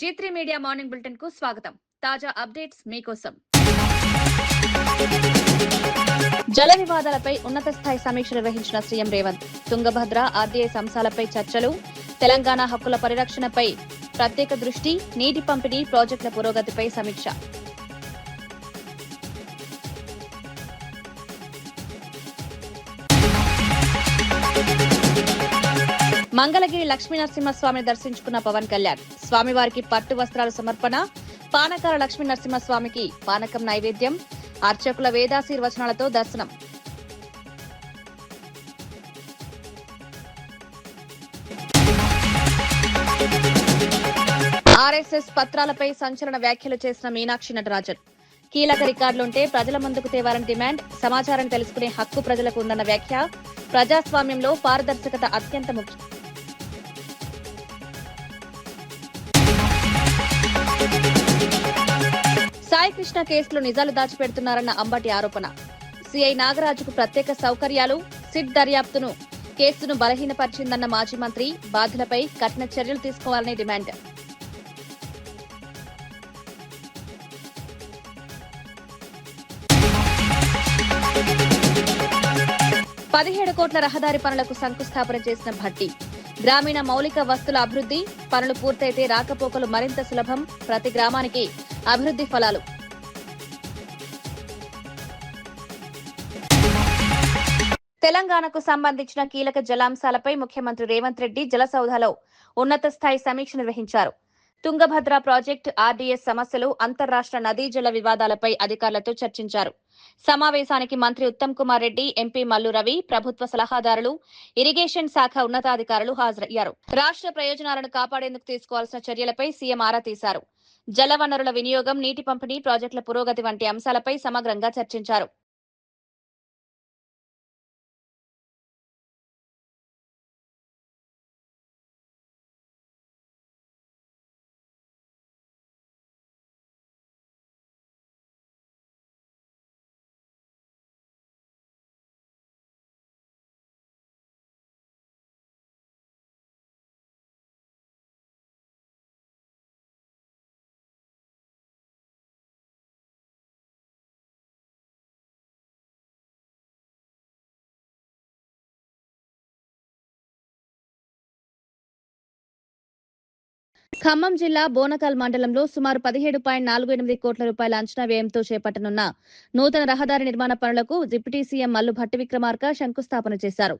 G3 media morning bulletin కు స్వాగతం. తాజా అప్డేట్స్ మీకోసం. జల వివాదాలపై ఉన్నత స్థాయి సమీక్ష నిర్వహించిన సీఎం రేవంత్. తుంగభద్ర ఆర్డీఎస్ అంశాలపై చర్చలు, తెలంగాణ హక్కుల పరిరక్షణపై ప్రత్యేక దృష్టి, నీటి పంపిణీ ప్రాజెక్టుల పురోగతిపై సమీక్ష. మంగళగిరి లక్ష్మీనరసింహస్వామిని దర్శించుకున్న పవన్ కళ్యాణ్. స్వామివారికి పట్టు వస్త్రాల సమర్పణ, పానకాల లక్ష్మీనరసింహస్వామికి పానకం నైవేద్యం, అర్చకుల వేదాశీర్వచనాలతో దర్శనం. ఆర్ఎస్ఎస్ పత్రాలపై సంచలన వ్యాఖ్యలు చేసిన మీనాక్షి నటరాజన్. కీలక రికార్డులుంటే ప్రజల ముందుకు తేవాలని డిమాండ్, సమాచారాన్ని తెలుసుకునే హక్కు ప్రజలకు ఉందన్న వ్యాఖ్య. ప్రజాస్వామ్యంలో పారదర్శకత అత్యంత ముఖ్యం. సాయి కృష్ణ కేసులో నిజాలు దాచిపెడుతున్నారన్న అంబటి ఆరోపణ. సీఐ నాగరాజుకు ప్రత్యేక సౌకర్యాలు, సిట్ దర్యాప్తును కేసును బలహీనపరిచిందన్న మాజీ మంత్రి. బాధ్యులపై కఠిన చర్యలు తీసుకోవాలని డిమాండ్. ₹17 కోట్ల రహదారి పనులకు శంకుస్థాపన చేసిన భట్టి. గ్రామీణ మౌలిక వస్తుల అభివృద్ధి పనులు పూర్తయితే రాకపోకలు మరింత సులభం, ప్రతి గ్రామానికి అభివృద్ధి ఫలాలు. తెలంగాణకు సంబంధించిన కీలక జలాంశాలపై ముఖ్యమంత్రి రేవంత్ రెడ్డి జలసౌధలో ఉన్నత స్థాయి సమీక్ష నిర్వహించారు. తుంగభద్ర ప్రాజెక్టు, ఆర్డీఎస్ సమస్యలు, అంతర్రాష్ట్ర నదీ జల వివాదాలపై అధికారులతో చర్చించారు. సమావేశానికి మంత్రి ఉత్తమ్ కుమార్ రెడ్డి, ఎంపీ మల్లు రవి, ప్రభుత్వ సలహాదారులు, ఇరిగేషన్ శాఖ ఉన్నతాధికారులు హాజరయ్యారు. రాష్ట్ర ప్రయోజనాలను కాపాడేందుకు తీసుకోవాల్సిన చర్యలపై సీఎం ఆరా తీశారు. జలవనరుల వినియోగం, నీటి పంపిణీ, ప్రాజెక్టుల పురోగతి వంటి అంశాలపై సమగ్రంగా చర్చించారు. ఖమ్మం జిల్లా బోనకల్ మండలంలో సుమారు 17.48 కోట్ల రూపాయల అంచనా వ్యయంతో చేపట్టనున్న నూతన రహదారి నిర్మాణ పనులకు డిప్యూటీ సీఎం మల్లు భట్టి విక్రమార్క శంకుస్థాపన చేశారు.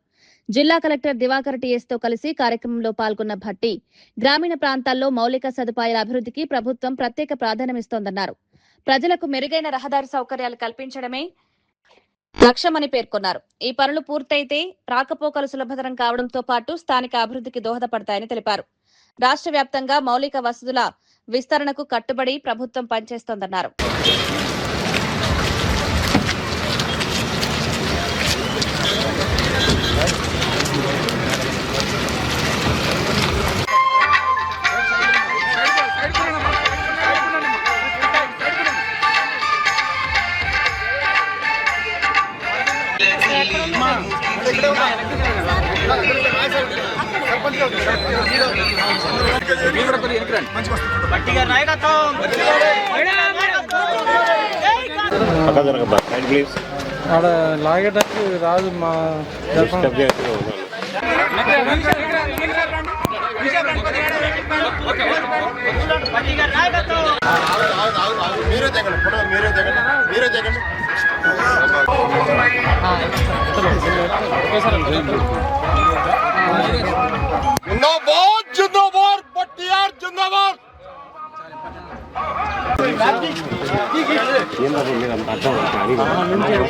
జిల్లా కలెక్టర్ దివాకర్ టీఎస్తో కలిసి కార్యక్రమంలో పాల్గొన్న భట్టి, గ్రామీణ ప్రాంతాల్లో మౌలిక సదుపాయాల అభివృద్ధికి ప్రభుత్వం ప్రత్యేక ప్రాధాన్యమిస్తోందన్నారు. ప్రజలకు మెరుగైన రహదారి సౌకర్యాలు కల్పించడమే లక్ష్యమని పేర్కొన్నారు. ఈ పనులు పూర్తయితే రాకపోకలు సులభతరం కావడంతో పాటు స్థానిక అభివృద్ధికి దోహదపడతాయని తెలిపారు. రాష్ట్ర వ్యాప్తంగా మౌలిక వసతుల విస్తరణకు కట్టుబడి ప్రభుత్వం పనిచేస్తోందన్నారు. ఆడ లాగేటప్పుడు రాదు మా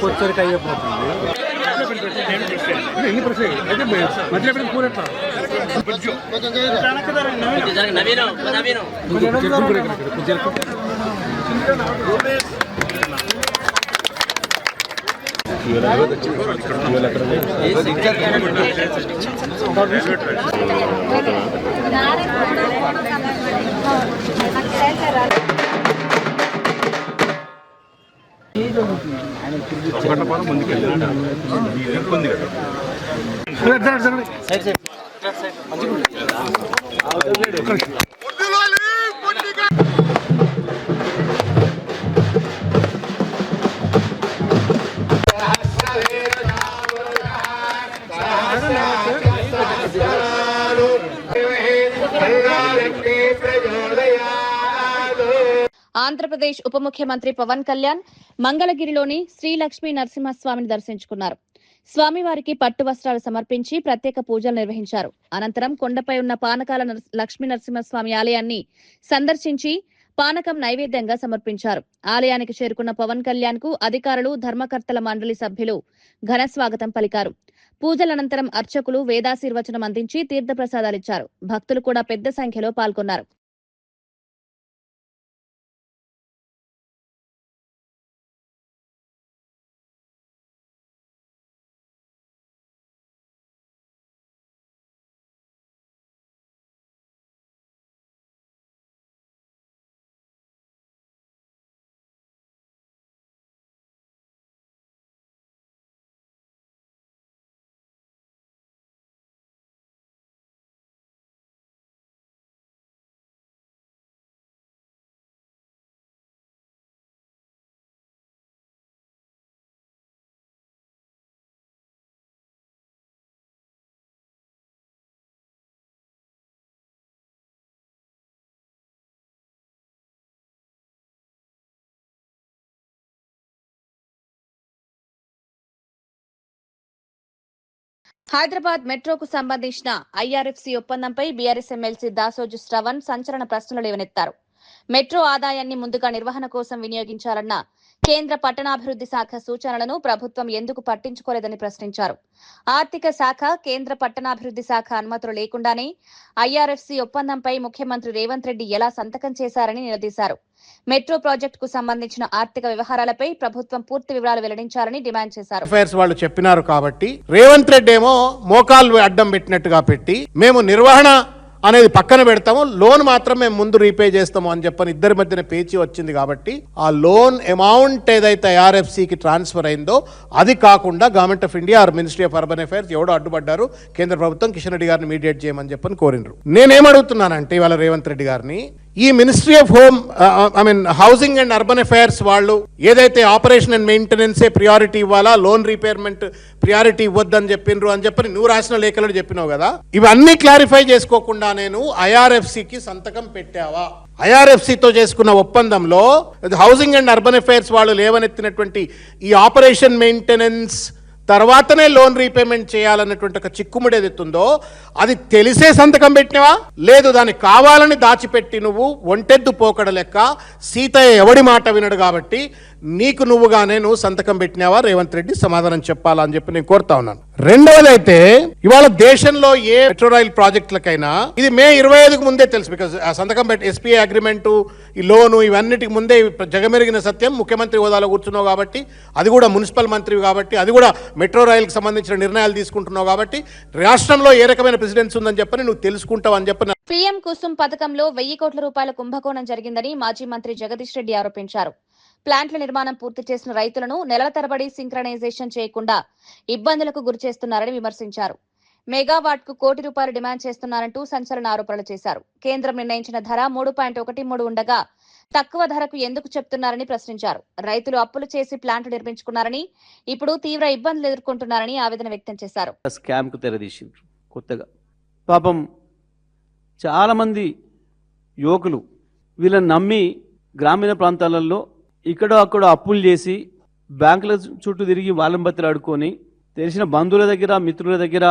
వచ్చరికి అయిపోతుంది. మంచిగా ఆంధ్రప్రదేశ్ ఉప ముఖ్యమంత్రి పవన్ కళ్యాణ్ మంగళగిరిలోని శ్రీ లక్ష్మీ నరసింహస్వామిని దర్శించుకున్నారు. స్వామివారికి పట్టు వస్త్రాలు సమర్పించి ప్రత్యేక పూజలు నిర్వహించారు. అనంతరం కొండపై ఉన్న పానకాల లక్ష్మీ నరసింహస్వామి ఆలయాన్ని సందర్శించి పానకం నైవేద్యంగా సమర్పించారు. ఆలయానికి చేరుకున్న పవన్ కళ్యాణ్ కు అధికారులు, ధర్మకర్తల మండలి సభ్యులు ఘన స్వాగతం పలికారు. పూజల అనంతరం అర్చకులు వేదాశీర్వచనం అందించి తీర్థప్రసాదాలిచ్చారు. భక్తులు కూడా పెద్ద సంఖ్యలో పాల్గొన్నారు. హైదరాబాద్ మెట్రోకు సంబంధించిన ఐఆర్ఎఫ్సి ఒప్పందంపై బీఆర్ఎస్ ఎమ్మెల్సీ దాసోజు శ్రవణ్ సంచలన ప్రశ్నలు లేవనెత్తారు. మెట్రో ఆదాయాన్ని ముందుగా నిర్వహణ కోసం వినియోగించాలన్న కేంద్ర పట్టణాభివృద్ధి శాఖ సూచనలను ప్రభుత్వం ఎందుకు పట్టించుకోలేదని ప్రశ్నించారు. ఆర్థిక శాఖ, కేంద్ర పట్టణాభివృద్ధి శాఖ అనుమతులు లేకుండానే ఐఆర్ఎఫ్సి ఒప్పందంపై ముఖ్యమంత్రి రేవంత్ రెడ్డి ఎలా సంతకం చేశారని నిలదీశారు. మెట్రో ప్రాజెక్టుకు సంబంధించిన ఆర్థిక వ్యవహారాలపై ప్రభుత్వం పూర్తి వివరాలు వెల్లడించాలని డిమాండ్ చేశారు. వాళ్ళు చెప్పినారు కాబట్టి రేవంత్ రెడ్డి ఏమో మోకాలు అడ్డం పెట్టినట్టుగా పెట్టి మేము నిర్వహణ అనేది పక్కన పెడతాము, లోన్ మాత్రం మేము ముందు రీపే చేస్తాము అని చెప్పని ఇద్దరి మధ్యన పేచీ వచ్చింది. కాబట్టి ఆ లోన్ అమౌంట్ ఏదైతే ఐఆర్ఎఫ్సికి ట్రాన్స్ఫర్ అయిందో అది కాకుండా government of India or ministry of urban affairs ఎవడో అడ్డుపడ్డారు. కేంద్ర ప్రభుత్వం కిషన్ రెడ్డి గారిని మీడియేట్ చేయమని చెప్పని కోరినరు. నేనేమడుగుతున్నానంటే ఇవాళ రేవంత్ రెడ్డి గారిని, ఈ ministry of housing and urban affairs వాళ్ళు ఏదైతే ఆపరేషన్ అండ్ మెయింటెనెన్సే ప్రియారిటీ ఇవ్వాలా, లోన్ రీపేమెంట్ ప్రియారిటీ ఇవ్వద్దని చెప్పిండ్రు అని చెప్పని నువ్వు రాసిన లేఖలు చెప్పినావు కదా, ఇవన్నీ క్లారిఫై చేసుకోకుండా నేను ఐఆర్ఎఫ్సికి సంతకం పెట్టావా? ఐఆర్ఎఫ్సితో చేసుకున్న ఒప్పందంలో హౌసింగ్ అండ్ అర్బన్ అఫైర్స్ వాళ్ళు లేవనెత్తినటువంటి ఈ ఆపరేషన్ మెయింటెనెన్స్ తర్వాతనే లోన్ రీపేమెంట్ చేయాలన్నటువంటి ఒక చిక్కుముడి ఏదైతుందో అది తెలిసే సంతకం పెట్టినవా, లేదు దాన్ని కావాలని దాచిపెట్టి నువ్వు ఒంటెద్దు పోకడ లెక్క సీతయ్య ఎవడి మాట వినడు కాబట్టి నీకు నువ్వుగానే నువ్వు సంతకం పెట్టినావా? రేవంత్ రెడ్డి సమాధానం చెప్పాలా అని చెప్పి నేను కోరుతా ఉన్నాను. రెండవదైతే ఇవాళ దేశంలో ఏ మెట్రో రైల్ ప్రాజెక్టులకైనా ఇది మే 25కు ముందే తెలుసు. బికాజ్ ఆ సంతకం పెట్టి ఎస్పీఐ అగ్రిమెంటు, ఈ లోను, ఇవన్నిటికి ముందే జగమెరిగిన సత్యం. ముఖ్యమంత్రి హోదాలో కూర్చున్నావు కాబట్టి, అది కూడా మున్సిపల్ మంత్రివి కాబట్టి, అది కూడా మెట్రో రైలుకి సంబంధించిన నిర్ణయాలు తీసుకుంటున్నావు కాబట్టి రాష్ట్రంలో ఏ రకమైన ప్రెసిడెన్స్ ఉందని చెప్పని నువ్వు తెలుసుకుంటావు అని చెప్పి. పీఎం కుసుమ్ పథకంలో 1000 కోట్ల రూపాయల కుంభకోణం జరిగిందని మాజీ మంత్రి జగదీష్ రెడ్డి ఆరోపించారు. ప్లాంట్ల నిర్మాణం పూర్తి చేసిన రైతులను నెలల తరబడి సింక్రనైజేషన్ చేయకుండా ఇబ్బందులకు గురిచేస్తున్నారని విమర్శించారు. మెగావాట్ కు ₹1 కోటి డిమాండ్ చేస్తున్నారంటూ సంచలన ఆరోపణలు చేశారు. కేంద్రం నిర్ణయించిన ధర 3.13 ఉండగా తక్కువ ధరకు ఎందుకు చెప్తున్నారని ప్రశ్నించారు. రైతులు అప్పులు చేసి ప్లాంట్ నిర్మించుకున్నారని, ఇప్పుడు తీవ్ర ఇబ్బందులు ఎదుర్కొంటున్నారని ఆవేదన వ్యక్తం చేశారు. స్కామ్ కు తెరదీసిండ్రు కొత్తగా. పాపం చాలా మంది యువకులు వీళ్ళని నమ్మి గ్రామీణ ప్రాంతాలలో ఇక్కడో అక్కడో అప్పులు చేసి బ్యాంకుల చుట్టూ తిరిగి వాళ్ళని బతిలాడుకొని తెలిసిన బంధువుల దగ్గర, మిత్రుల దగ్గర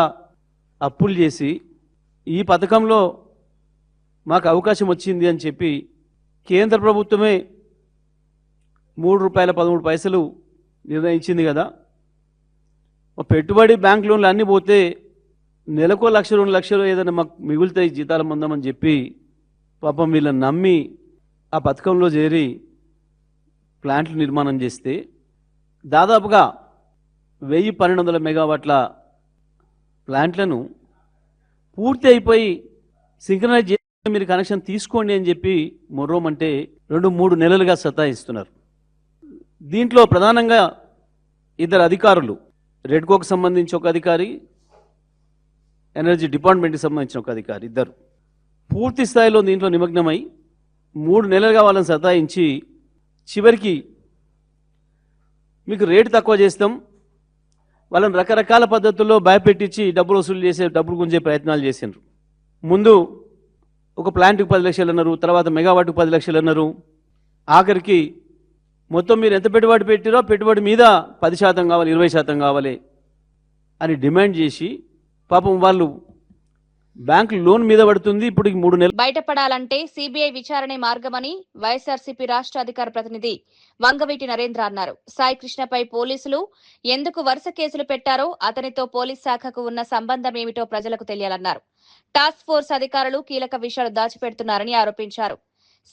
అప్పులు చేసి ఈ పథకంలో మాకు అవకాశం వచ్చింది అని చెప్పి కేంద్ర ప్రభుత్వమే ₹3.13 నిర్ణయించింది కదా. పెట్టుబడి బ్యాంక్ లోన్లు అన్నీ పోతే నెలకో 1,00,000 2 లక్షలు ఏదైనా మాకు మిగులుతాయి జీతాలు పొందామని చెప్పి పాపం వీళ్ళని నమ్మి ఆ పథకంలో చేరి ప్లాంట్లు నిర్మాణం చేస్తే దాదాపుగా 1,1200 మెగావాట్ల ప్లాంట్లను పూర్తి అయిపోయి సింక్రనైజ్ చేసి మీరు కనెక్షన్ తీసుకోండి అని చెప్పి మొర్రోమంటే 2-3 నెలలుగా సతాయిస్తున్నారు. దీంట్లో ప్రధానంగా ఇద్దరు అధికారులు, రెడ్కోకు సంబంధించి ఒక అధికారి, ఎనర్జీ డిపార్ట్మెంట్కి సంబంధించిన ఒక అధికారి, ఇద్దరు పూర్తి స్థాయిలో దీంట్లో నిమగ్నమై 3 నెలలుగా వాళ్ళని సతాయించి చివరికి మీకు రేటు తక్కువ చేస్తాం, వాళ్ళని రకరకాల పద్ధతుల్లో భయపెట్టించి డబ్బులు వసూలు చేసే, డబ్బులు గుంజే ప్రయత్నాలు చేసిండ్రు. ముందు ఒక ప్లాంట్కి 10 లక్షలు అన్నారు, తర్వాత మెగావాట్కి 10 లక్షలు అన్నారు. ఆఖరికి మొత్తం మీరు ఎంత పెట్టుబడి పెట్టిరో పెట్టుబడి మీద 10% కావాలి, 20% కావాలి అని డిమాండ్ చేసి పాపం వాళ్ళు బ్యాంకు లోన్ మీద పడుతుంది. ఇప్పుడు 3 నెలలు బయటపడాలంటే సిబిఐ విచారణే మార్గమని వైఎస్ఆర్సీపీ రాష్ట్ర అధికార ప్రతినిధి వంగవీటి నరేంద్ర అన్నారు. సాయి కృష్ణపై పోలీసులు ఎందుకు వరుస కేసులు పెట్టారో, అతనితో పోలీస్ శాఖకు ఉన్న సంబంధం ఏమిటో ప్రజలకు తెలియాలన్నారు. టాస్క్ ఫోర్స్ అధికారులు కీలక విషయాలు దాచిపెడుతున్నారని ఆరోపించారు.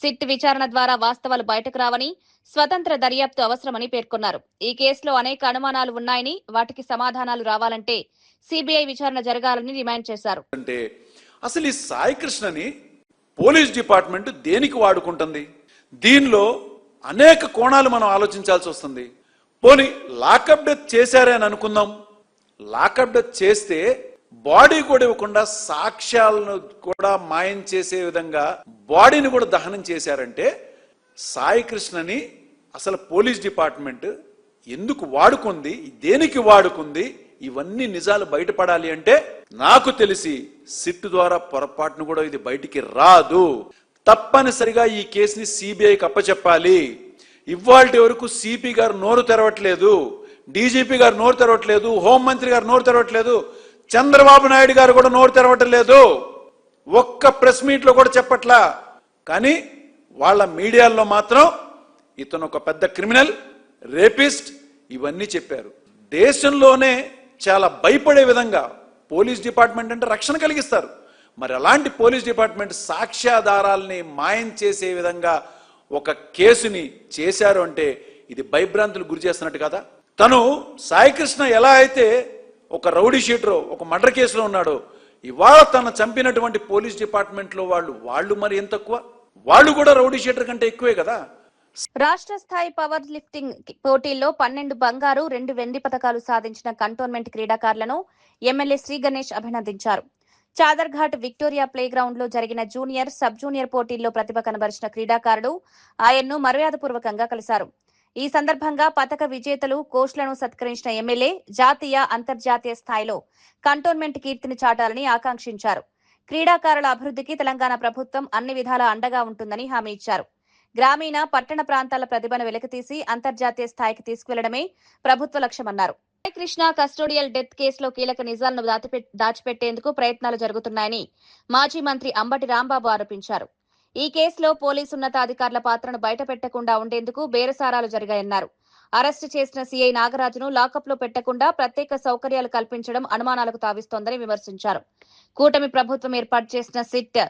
సిట్ విచారణ ద్వారా వాస్తవాలు బయటకు రావని, స్వతంత్ర దర్యాప్తు అవసరమని పేర్కొన్నారు. ఈ కేసులో అనేక అనుమానాలు ఉన్నాయని, వాటికి సమాధానాలు రావాలంటే సిబిఐ విచారణ జరగాలని డిమాండ్ చేశారు. అంటే అసలు ఈ సాయి కృష్ణని పోలీస్ డిపార్ట్మెంట్ దేనికి వాడుకుంటుంది? దీనిలో అనేక కోణాలు మనం ఆలోచించాల్సి వస్తుంది. పోనీ లాకప్ డెత్ చేశారే అని అనుకుందాం. లాకప్ డెత్ చేస్తే బాడీ కూడా ఇవ్వకుండా సాక్ష్యాలను కూడా మాయం చేసే విధంగా బాడీని కూడా దహనం చేశారంటే సాయి కృష్ణని అసలు పోలీస్ డిపార్ట్మెంట్ ఎందుకు వాడుకుంది, దేనికి వాడుకుంది, ఇవన్నీ నిజాలు బయటపడాలి అంటే నాకు తెలిసి సిట్ ద్వారా పొరపాటును కూడా ఇది బయటికి రాదు. తప్పనిసరిగా ఈ కేసుని సిబిఐకి అప్పచెప్పాలి. ఇవాల్టి వరకు సిపి గారు నోరు తెరవట్లేదు, డీజీపీ గారు నోరు తెరవట్లేదు, హోంమంత్రి గారు నోరు తెరవట్లేదు, చంద్రబాబు నాయుడు గారు కూడా నోరు తెరవట్లేదు. ఒక్క ప్రెస్ మీట్ లో కూడా చెప్పట్లా. కానీ వాళ్ళ మీడియాల్లో మాత్రం ఇతను ఒక పెద్ద క్రిమినల్, రేపిస్ట్ ఇవన్నీ చెప్పారు. దేశంలోనే చాలా భయపడే విధంగా పోలీస్ డిపార్ట్మెంట్ అంటే రక్షణ కలిగిస్తారు. మరి అలాంటి పోలీస్ డిపార్ట్మెంట్ సాక్ష్యాధారాల్ని మాయం చేసే విధంగా ఒక కేసుని చేశారు అంటే ఇది భయభ్రాంతులు గురి చేస్తున్నట్టు కదా. తను సాయి కృష్ణ ఎలా అయితే ఒక రౌడీ షీటర్, ఒక మర్డర్ కేసులో ఉన్నాడో, ఇవాళ తను చంపినటువంటి పోలీస్ డిపార్ట్మెంట్ లో వాళ్ళు మరి ఎంత తక్కువ? వాళ్ళు కూడా రౌడీ షీటర్ కంటే ఎక్కువే కదా. రాష్ట్ర స్థాయి పవర్ లిఫ్టింగ్ పోటీల్లో 12 బంగారు 2 వెండి పతకాలు సాధించిన కంటోన్మెంట్ క్రీడాకారులను ఎమ్మెల్యే శ్రీ గణేష్ అభినందించారు. చాదర్ఘాట్ విక్టోరియా ప్లే గ్రౌండ్ లో జరిగిన జూనియర్, సబ్ జూనియర్ పోటీల్లో ప్రతిభ కనబరిచిన క్రీడాకారుడు ఆయన్ను మర్యాదపూర్వకంగా కలిశారు. ఈ సందర్భంగా పతక విజేతలు, కోచ్లను సత్కరించిన ఎమ్మెల్యే జాతీయ, అంతర్జాతీయ స్థాయిలో కంటోన్మెంట్ కీర్తిని చాటాలని ఆకాంక్షించారు. క్రీడాకారుల అభివృద్ధికి తెలంగాణ ప్రభుత్వం అన్ని విధాలా అండగా ఉంటుందని హామీ ఇచ్చారు. గ్రామీణ, పట్టణ ప్రాంతాల ప్రతిభను వెలికితీసి అంతర్జాతీయ స్థాయికి తీసుకువెళ్లడమే ప్రభుత్వ లక్ష్యమన్నారు. కృష్ణ కస్టోడియల్ డెత్ కేసులో కీలక నిజాలను దాచిపెట్టేందుకు ప్రయత్నాలు జరుగుతున్నాయని మాజీ మంత్రి అంబటి రాంబాబు ఆరోపించారు. ఈ కేసులో పోలీసు ఉన్నతాధికారుల పాత్రను బయటపెట్టకుండా ఉండేందుకు బేరసారాలు జరిగాయన్నారు. అరెస్టు చేసిన సీఐ నాగరాజును లాకప్ లో పెట్టకుండా ప్రత్యేక సౌకర్యాలు కల్పించడం అనుమానాలకు తావిస్తోందని విమర్శించారు. కూటమి ప్రభుత్వం ఏర్పాటు చేసిన సిట్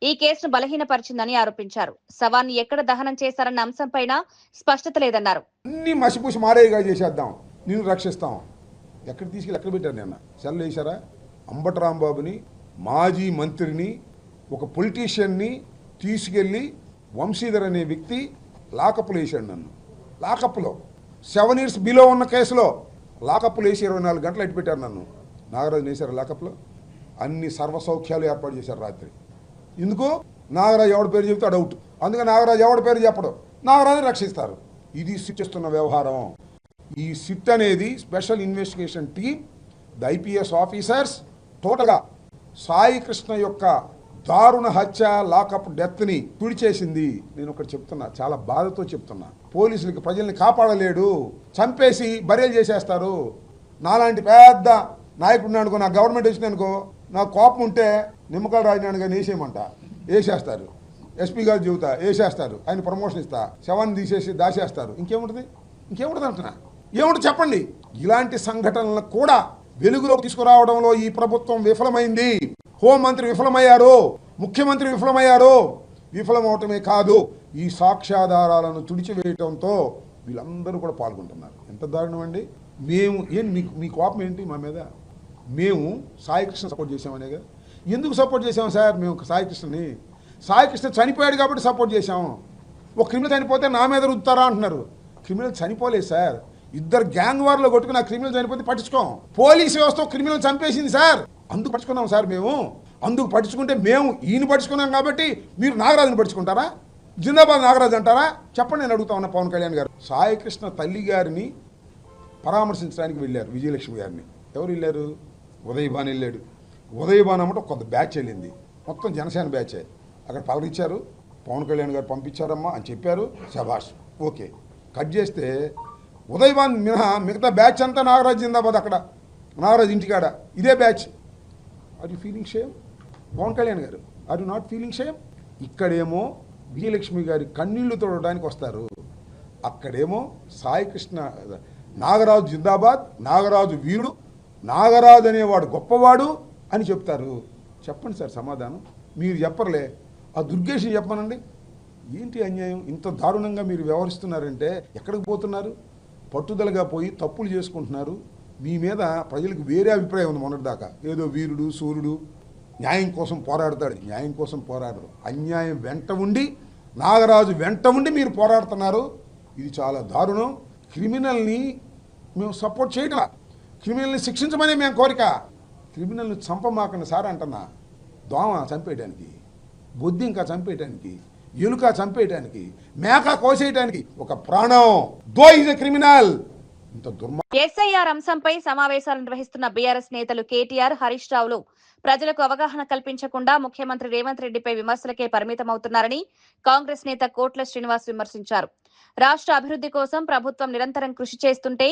ఈ కేసును బలహీనపరిచిందని ఆరోపించారు. శవాన్ని ఎక్కడ దహనం చేశారన్న అంశంపైన స్పష్టత లేదన్నారు. అన్ని మసిపూసి మారేగా చేసేద్దాం, నేను రక్షిస్తాం. ఎక్కడ తీసుకెళ్ళి ఎక్కడ పెట్టారు? నిన్న సెల్ వేశారా? అంబటి రాంబాబుని, మాజీ మంత్రిని, ఒక పొలిటీషియన్ని తీసుకెళ్లి వంశీధర్ అనే వ్యక్తి లాకప్లో వేశాడు. నన్ను లాకప్లో 7 years బిలో ఉన్న కేసులో లాకప్లో వేసి 24 గంటలు అట్టి పెట్టారు. నన్ను నాగరాజు వేశారు లాకప్లో. అన్ని సర్వసౌఖ్యాలు ఏర్పాటు చేశారు రాత్రి. ఎందుకు? నాగరాజు ఎవడి పేరు చెబితే డౌట్. అందుకే నాగరాజు ఎవడి పేరు చెప్పడం, నాగరాజు రక్షిస్తారు. ఇది సిట్ వ్యవహారం. ఈ సిట్ అనేది special investigation team, the IPS officers టోటల్గా సాయి కృష్ణ యొక్క దారుణ హత్య, లాకప్ డెత్ని తుడిచేసింది. నేను ఒకటి చెప్తున్నా, చాలా బాధతో చెప్తున్నా. పోలీసులకి ప్రజల్ని కాపాడలేడు, చంపేసి బరేలు చేసేస్తారు. నాలాంటి పెద్ద నాయకుడు అనుకో, నా గవర్నమెంట్ వచ్చింది అనుకో, నాకు కోపం ఉంటే నిమ్మకాయలు రాజనాయుడు గారిని వేసేయమంట, వేసేస్తారు. ఎస్పీ గారు చెబుతా వేసేస్తారు, ఆయన ప్రమోషన్ ఇస్తా, శవాన్ని తీసేసి దాచేస్తారు. ఇంకేముంటుంది అంటున్నా? ఏముంటుంది చెప్పండి. ఇలాంటి సంఘటనలను కూడా వెలుగులోకి తీసుకురావడంలో ఈ ప్రభుత్వం విఫలమైంది. హోంమంత్రి విఫలమయ్యారు, ముఖ్యమంత్రి విఫలమయ్యారు. విఫలమవటమే కాదు, ఈ సాక్ష్యాధారాలను తుడిచివేయటంతో వీళ్ళందరూ కూడా పాల్గొంటున్నారు. ఎంత దారుణం అండి. మేము మీ కోపం ఏంటి మా మీద? మేము సాయి కృష్ణ సపోర్ట్ చేసామనేగా. ఎందుకు సపోర్ట్ చేసాము సార్? మేము సాయి కృష్ణ చనిపోయాడు కాబట్టి సపోర్ట్ చేశాము. ఒక క్రిమినల్ చనిపోతే నా మీద రుద్దుతారా అంటున్నారు. క్రిమినల్ చనిపోలేదు సార్, ఇద్దరు గ్యాంగ్ వార్లో కొట్టుకుని ఆ క్రిమినల్ చనిపోతే పట్టించుకోం. పోలీస్ వ్యవస్థ క్రిమినల్ చంపేసింది సార్, అందుకు పట్టించుకున్నాం సార్. మేము అందుకు పట్టించుకుంటే మేము ఈయన పట్టించుకున్నాం కాబట్టి మీరు నాగరాజుని పట్టించుకుంటారా? జిందాబాద్ నాగరాజు అంటారా? చెప్పండి, నేను అడుగుతా ఉన్నా పవన్ కళ్యాణ్ గారు. సాయి కృష్ణ తల్లి గారిని పరామర్శించడానికి వెళ్ళారు విజయలక్ష్మి గారిని. ఎవరు వెళ్ళారు? ఉదయభాన్ వెళ్ళాడు. ఉదయభాన్ అమ్మట కొంత బ్యాచ్ వెళ్ళింది, మొత్తం జనసేన బ్యాచే. అక్కడ పలకరించారు, పవన్ కళ్యాణ్ గారు పంపించారమ్మా అని చెప్పారు, శభాష్, ఓకే. కట్ చేస్తే ఉదయవాన్ మినహా మిగతా బ్యాచ్ అంతా నాగరాజ్ జిందాబాద్, అక్కడ నాగరాజ్ ఇంటికాడ ఇదే batch. Are you feeling shame? Pawan Kalyan గారు, are you not feeling shame? ఇక్కడేమో విజయలక్ష్మి గారి కన్నీళ్లు తోడడానికి వస్తారు, అక్కడేమో సాయి కృష్ణ నాగరాజు జిందాబాద్, నాగరాజు వీరుడు, నాగరాజు అనేవాడు గొప్పవాడు అని చెప్తారు. చెప్పండి సార్ సమాధానం. మీరు చెప్పర్లే, ఆ దుర్గేష్ని చెప్పనండి. ఏంటి అన్యాయం? ఇంత దారుణంగా మీరు వ్యవహరిస్తున్నారంటే ఎక్కడికి పోతున్నారు? పట్టుదలగా పోయి తప్పులు చేసుకుంటున్నారు. మీ మీద ప్రజలకు వేరే అభిప్రాయం ఉంది మొన్నటిదాకా. ఏదో వీరుడు సూర్యుడు న్యాయం కోసం పోరాడతాడు. న్యాయం కోసం పోరాడరు, అన్యాయం వెంట ఉండి, నాగరాజు వెంట ఉండి మీరు పోరాడుతున్నారు. ఇది చాలా దారుణం. క్రిమినల్ని మేము సపోర్ట్ చేయటం, క్రిమినల్ని శిక్షించమనే మేము కోరిక. క్రిమినల్ని చంపమాకండి సార్ అంటున్నా. దోమ చంపేయడానికి, బొద్దింక చంపేయడానికి, ఎలుక చంపేయడానికి, మేక కోసేయడానికి ఒక ప్రాణం. Though is a criminal. ఇంత ఎస్ఐఆర్ అంశంపై సమావేశాలు నిర్వహిస్తున్న బీఆర్ఎస్ నేతలు కేటీఆర్, హరీష్ రావులు ప్రజలకు అవగాహన కల్పించకుండా ముఖ్యమంత్రి రేవంత్ రెడ్డిపై విమర్శలకే పరిమితమవుతున్నారని కాంగ్రెస్ నేత కోట్ల శ్రీనివాస్ విమర్శించారు. రాష్ట్ర అభివృద్ధి కోసం ప్రభుత్వం నిరంతరం కృషి చేస్తుంటే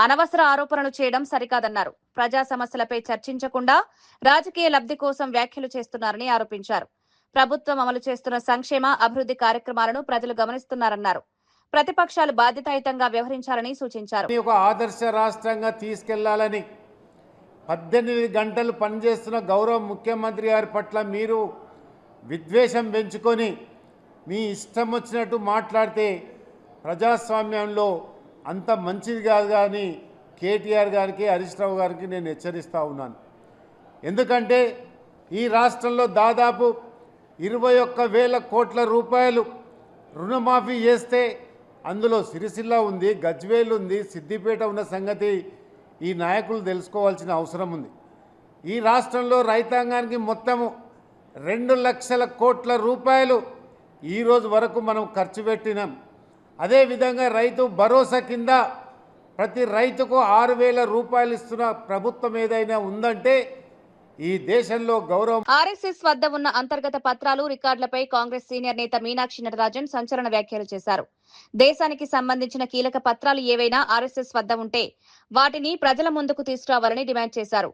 అనవసర ఆరోపణలు చేయడం సరికాదన్నారు. ప్రజా సమస్యలపై చర్చించకుండా రాజకీయ లబ్ధి కోసం వ్యాఖ్యలు చేస్తున్నారని ఆరోపించారు. ప్రభుత్వం అమలు చేస్తున్న సంక్షేమ అభివృద్ధి కార్యక్రమాలను ప్రజలు గమనిస్తున్నారన్నారు. ప్రతిపక్షాలు బాధ్యతాయుతంగా వ్యవహరించాలని సూచించారు. ఒక ఆదర్శ రాష్ట్రంగా తీసుకెళ్లాలని 18 గంటలు పనిచేస్తున్న గౌరవ ముఖ్యమంత్రి గారి పట్ల మీరు విద్వేషం పెంచుకొని మీ ఇష్టం వచ్చినట్టు మాట్లాడితే ప్రజాస్వామ్యంలో అంత మంచిది కాదు. కానీ కేటీఆర్ గారికి, హరీష్ రావు గారికి నేను హెచ్చరిస్తూ ఉన్నాను. ఎందుకంటే ఈ రాష్ట్రంలో దాదాపు 21,000 కోట్ల రూపాయలు రుణమాఫీ చేస్తే అందులో సిరిసిల్ల ఉంది, గజ్వేల్ ఉంది, సిద్దిపేట ఉన్న సంగతి ఈ నాయకులు తెలుసుకోవాల్సిన అవసరం ఉంది. ఈ రాష్ట్రంలో రైతాంగానికి మొత్తము 2 లక్షల కోట్ల రూపాయలు ఈరోజు వరకు మనం ఖర్చు పెట్టినాం. అదేవిధంగా రైతు భరోసా కింద ప్రతి రైతుకు 6,000 రూపాయలు ఇస్తున్న ప్రభుత్వం ఏదైనా ఉందంటే ఈ దేశంలో గౌరవం. ఆర్ఎస్ఎస్ వద్ద ఉన్న అంతర్గత పత్రాలు, రికార్డులపై కాంగ్రెస్ సీనియర్ నేత మీనాక్షి నటరాజన్ సంచలన వ్యాఖ్యలు చేశారు. దేశానికి సంబంధించిన కీలక పత్రాలు ఏవైనా ఆర్ఎస్ఎస్ వద్ద ఉంటే వాటిని ప్రజల ముందుకు తీసుకురావాలని డిమాండ్ చేశారు.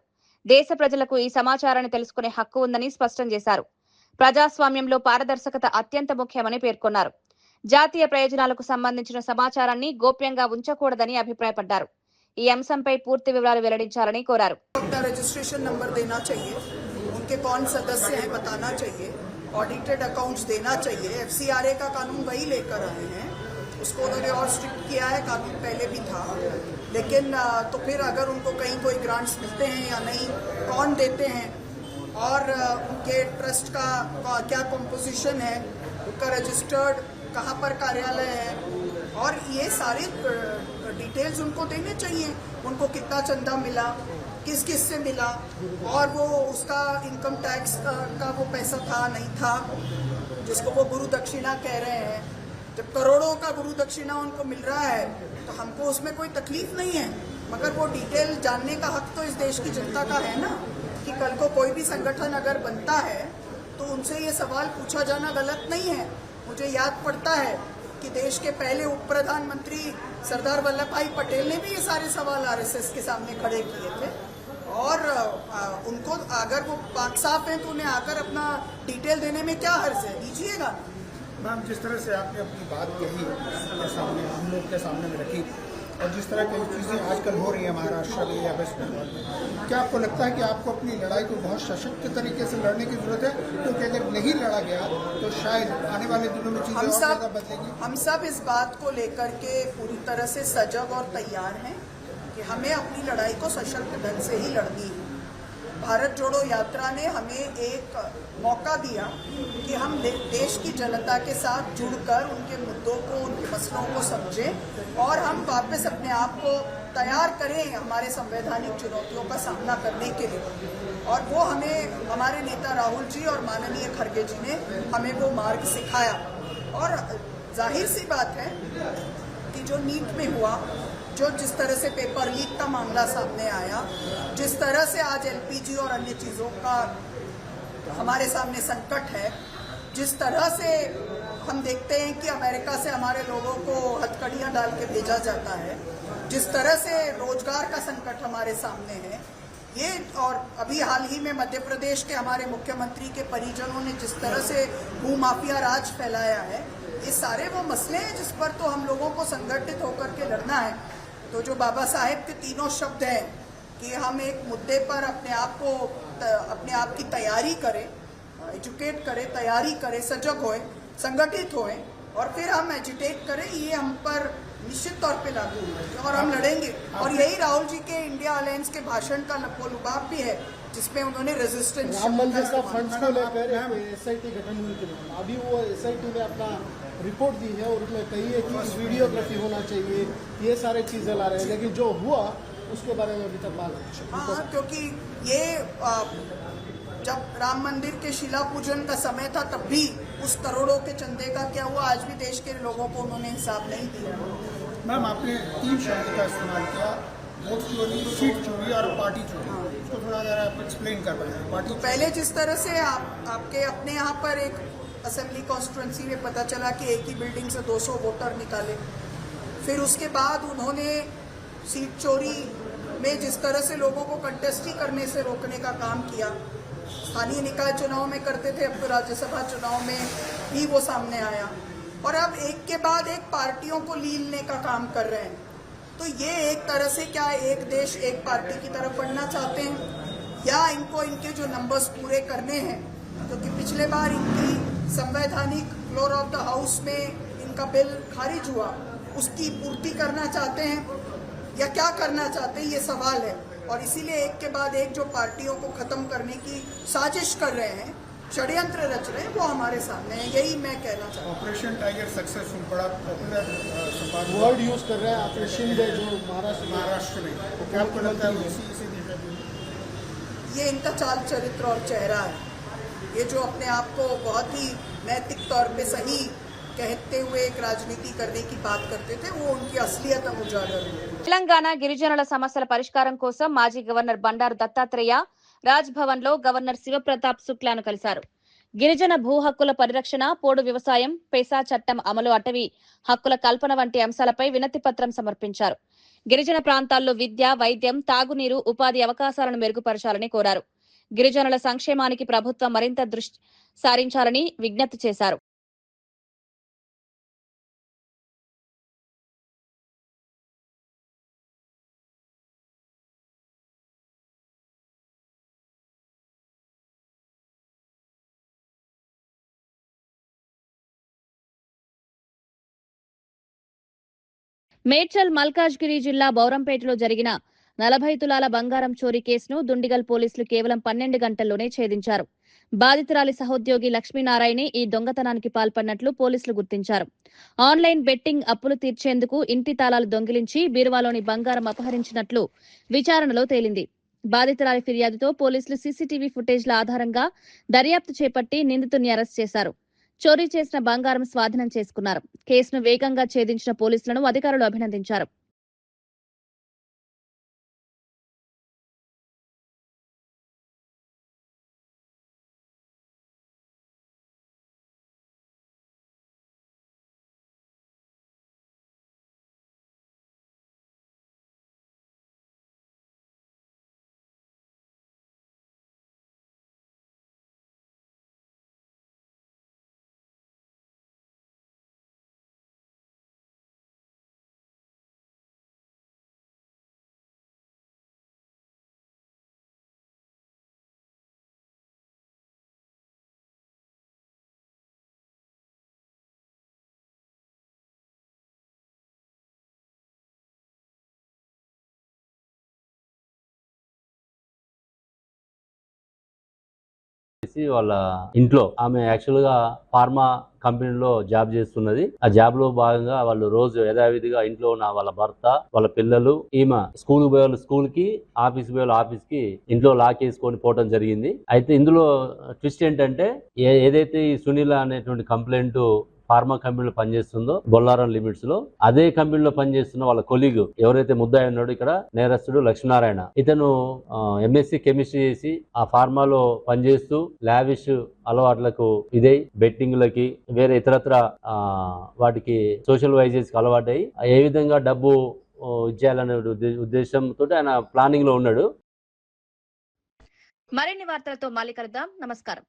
దేశ ప్రజలకు ఈ సమాచారాన్ని తెలుసుకునే హక్కు ఉందని స్పష్టం చేశారు. ప్రజాస్వామ్యంలో పారదర్శకత అత్యంత ముఖ్యమని పేర్కొన్నారు. జాతీయ ప్రయోజనాలకు సంబంధించిన సమాచారాన్ని గోప్యంగా ఉంచకూడదని అభిప్రాయపడ్డారు. ఈ అంశంపై పూర్తి వివరాలు వెల్లడించాలని కోరారు. रजिस्ट्रेशन नंबर देना चाहिए, उनके कौन सदस्य हैं बताना चाहिए, ऑडिटेड अकाउंट्स देना चाहिए. एफसीआरए का कानून वही लेकर आए हैं, उसको उन्होंने और स्ट्रिक्ट किया है. कानून पहले भी था, लेकिन तो फिर अगर उनको कहीं कोई ग्रांट्स मिलते हैं या नहीं, कौन देते हैं, और उनके ट्रस्ट का क्या कंपोजिशन है, उनका रजिस्टर्ड कहाँ पर कार्यालय है, और ये सारे डिटेल्स उनको देने चाहिए. उनको कितना चंदा मिला, किस किस से मिला, और वो उसका इनकम टैक्स का वो पैसा था नहीं था, जिसको वो गुरु दक्षिणा कह रहे हैं. जब करोड़ों का गुरु दक्षिणा उनको मिल रहा है तो हमको उसमें कोई तकलीफ नहीं है, मगर वो डिटेल जानने का हक तो इस देश की जनता का है ना, कि कल को कोई भी संगठन अगर बनता है तो उनसे ये सवाल पूछा जाना गलत नहीं है. मुझे याद पड़ता है कि देश के पहले उप प्रधानमंत्री सरदार वल्लभ भाई पटेल ने भी ये सारे सवाल आरएसएस के सामने खड़े किए थे, और उनको अगर वो पाक साफ हैं तो उन्हें आकर अपना डिटेल देने में क्या हर्ज है, दीजिएगा. मैम, जिस तरह से आपने अपनी बात कही सामने हम लोग के सामने में रखी, और जिस तरह की चीज़ें आजकल हो रही है महाराष्ट्र में या वेस्ट बंगाल में, क्या आपको लगता है कि आपको अपनी लड़ाई को बहुत सशक्त तरीके से लड़ने की जरूरत है? क्योंकि अगर नहीं लड़ा गया तो शायद आने वाले दिनों में चीज़ें और ज़्यादा बदलेगी. हम सब इस बात को लेकर के पूरी तरह से सजग और तैयार हैं कि हमें अपनी लड़ाई को सशक्त ढंग से ही लड़नी है. भारत जोड़ो यात्रा ने हमें एक मौका दिया कि हम देश की जनता के साथ जुड़कर उनके मुद्दों को, उनके मसलों को समझें, और हम वापस अपने आप को तैयार करें हमारे संवैधानिक चुनौतियों का सामना करने के लिए. और वो हमें हमारे नेता राहुल जी और माननीय खड़गे जी ने हमें वो मार्ग सिखाया. और जाहिर सी बात है कि जो नीट में हुआ, जो जिस तरह से पेपर लीक का मामला सामने आया, जिस तरह से आज एलपीजी और अन्य चीज़ों का हमारे सामने संकट है, जिस तरह से हम देखते हैं कि अमेरिका से हमारे लोगों को हथकड़ियां डाल के भेजा जाता है, जिस तरह से रोजगार का संकट हमारे सामने है ये, और अभी हाल ही में मध्य प्रदेश के हमारे मुख्यमंत्री के परिजनों ने जिस तरह से भूमाफिया राज फैलाया है, ये सारे वो मसले हैं जिस पर तो हम लोगों को संगठित होकर के लड़ना है। तो जो बाबा साहेब के तीनों शब्द हैं कि हम एक मुद्दे पर अपने आप की तैयारी करें, एजुकेट करें, तैयारी करें, सजग होए, संगठित होए और फिर हम एजुटेट करें, ये हम पर निश्चित तौर पे लागू होगा और हम लड़ेंगे। और यही राहुल जी के इंडिया अलायंस के भाषण का लुभाव भी है, जिसमें उन्होंने रेजिस्टेंस राम मंदिर का फंड्स को लेकर एसआईटी गठन हुई थी, अभी वो एसआईटी ने अपना रिपोर्ट दी है और उसमें कही है कि वीडियोग्राफी होना चाहिए, ये सारे चीजें ला रहे हैं, लेकिन जो हुआ उसके बारे में अभी तक बात। हाँ, क्योंकि ये जब राम मंदिर के शिला पूजन का समय था तब भी उस करोड़ों के चंदे का क्या हुआ, आज भी देश के लोगों को उन्होंने हिसाब नहीं दिया। मैम, आपने 3 शब्द का इस्तेमाल किया, वोट चोरी, सीट चोरी और पार्टी चोरी, इसको थोड़ा ज़रा आप एक्सप्लेन कर पाएंगे। पार्टी पहले जिस तरह से आपके अपने यहाँ पर एक असेंबली कॉन्स्टिट्यूंसी में पता चला कि एक ही बिल्डिंग से 200 वोटर निकाले, फिर उसके बाद उन्होंने सीट चोरी में जिस तरह से लोगों को कंटेस्ट ही करने से रोकने का काम किया, स्थानीय निकाय चुनाव में करते थे, अब तो राज्यसभा चुनाव में भी वो सामने आया, और अब एक के बाद एक पार्टियों को लीलने का काम कर रहे हैं। तो ये एक तरह से क्या एक देश एक पार्टी की तरफ बढ़ना चाहते हैं, या इनको इनके जो नंबर्स पूरे करने हैं, क्योंकि पिछले बार इनकी संवैधानिक फ्लोर ऑफ द हाउस में इनका बिल खारिज हुआ, उसकी पूर्ति करना चाहते हैं या क्या करना चाहते हैं, ये सवाल है। और इसीलिए एक के बाद एक जो पार्टियों को खत्म करने की साजिश कर रहे हैं, षड्यंत्र रच रहे हैं, वो हमारे सामने है। यही मैं कहना चाहता हूँ। ऑपरेशन टाइगर सक्सेसफुल, बड़ा पॉपुलर वर्ड यूज कर रहे हैं ऑपरेशन डे जो महाराष्ट्र में, तो क्या आपको लगता है इसी दिशा में ये इनका चाल चरित्र और चेहरा है, ये जो अपने आप को बहुत ही नैतिक तौर पे सही कहते हुए एक राजनीति करने की बात करते थे, वो उनकी असलियत अब उजागर हुई। తెలంగాణ గిరిజనుల సమస్యల పరిష్కారం కోసం మాజీ గవర్నర్ బండారు దత్తాత్రేయ రాజ్ భవన్ లో గవర్నర్ శివప్రతాప్ శుక్లాను కలిశారు. గిరిజన భూ హక్కుల పరిరక్షణ, పోడు వ్యవసాయం, పేసా చట్టం అమలు, అటవీ హక్కుల కల్పన వంటి అంశాలపై వినతి పత్రం సమర్పించారు. గిరిజన ప్రాంతాల్లో విద్య, వైద్యం, తాగునీరు, ఉపాధి అవకాశాలను మెరుగుపరచాలని కోరారు. గిరిజనుల సంక్షేమానికి ప్రభుత్వం మరింత దృష్టి సారించాలని విజ్ఞప్తి చేశారు. మేడ్చల్ మల్కాజ్గిరి జిల్లా బౌరంపేటలో జరిగిన 40 తులాల బంగారం చోరీ కేసును దుండిగల్ పోలీసులు కేవలం 12 గంటల్లోనే ఛేదించారు. బాధితురాలి సహోద్యోగి లక్ష్మీనారాయణే ఈ దొంగతనానికి పాల్పడినట్లు పోలీసులు గుర్తించారు. ఆన్లైన్ బెట్టింగ్ అప్పులు తీర్చేందుకు ఇంటి తాళాలు దొంగిలించి బీరువాలోని బంగారం అపహరించినట్లు విచారణలో తేలింది. బాధితురాలి ఫిర్యాదుతో పోలీసులు సీసీటీవీ ఫుటేజ్ల ఆధారంగా దర్యాప్తు చేపట్టి నిందితుడిని అరెస్ట్ చేశారు. చోరీ చేసిన బంగారం స్వాధీనం చేసుకున్నారు. కేసును వేగంగా ఛేదించిన పోలీసులను అధికారులు అభినందించారు. వాళ్ళ ఇంట్లో ఆమె యాక్చువల్ గా ఫార్మా కంపెనీలో జాబ్ చేస్తున్నది. ఆ జాబ్ లో భాగంగా వాళ్ళు రోజు యథావిధిగా ఇంట్లో ఉన్న వాళ్ళ భర్త, వాళ్ళ పిల్లలు, ఈమె స్కూల్ పోయే వాళ్ళు స్కూల్ కి, ఆఫీస్ పోయే వాళ్ళు ఆఫీస్ కి ఇంట్లో లాక్ వేసుకొని పోవడం జరిగింది. అయితే ఇందులో ట్విస్ట్ ఏంటంటే ఏదైతే ఈ సునీల అనేటువంటి కంప్లైంట్ ఫార్మా కంపెనీలో పనిచేస్తుందో బొల్లారం లిమిట్స్ లో, అదే కంపెనీలో పనిచేస్తున్న వాళ్ళ కొలీగ్ ఎవరైతే ముద్దాయి ఉన్నాడో ఇక్కడ నేరస్తుడు లక్ష్మీనారాయణ, ఇతను ఎంఎస్సి కెమిస్ట్రీ చేసి ఆ ఫార్మాలో పనిచేస్తూ లావిష్ అలవాట్లకు ఇదే బెట్టింగ్లకి వేరే ఇతరత్ర వాటికి సోషల్ వైజెస్ కి అలవాటై ఏ విధంగా డబ్బు ఇచ్చేయాలనే ఉద్దేశంతో ఆయన ప్లానింగ్ లో ఉన్నాడు. మరిన్ని వార్తలతో మళ్ళీ కలుద్దాం. నమస్కారం.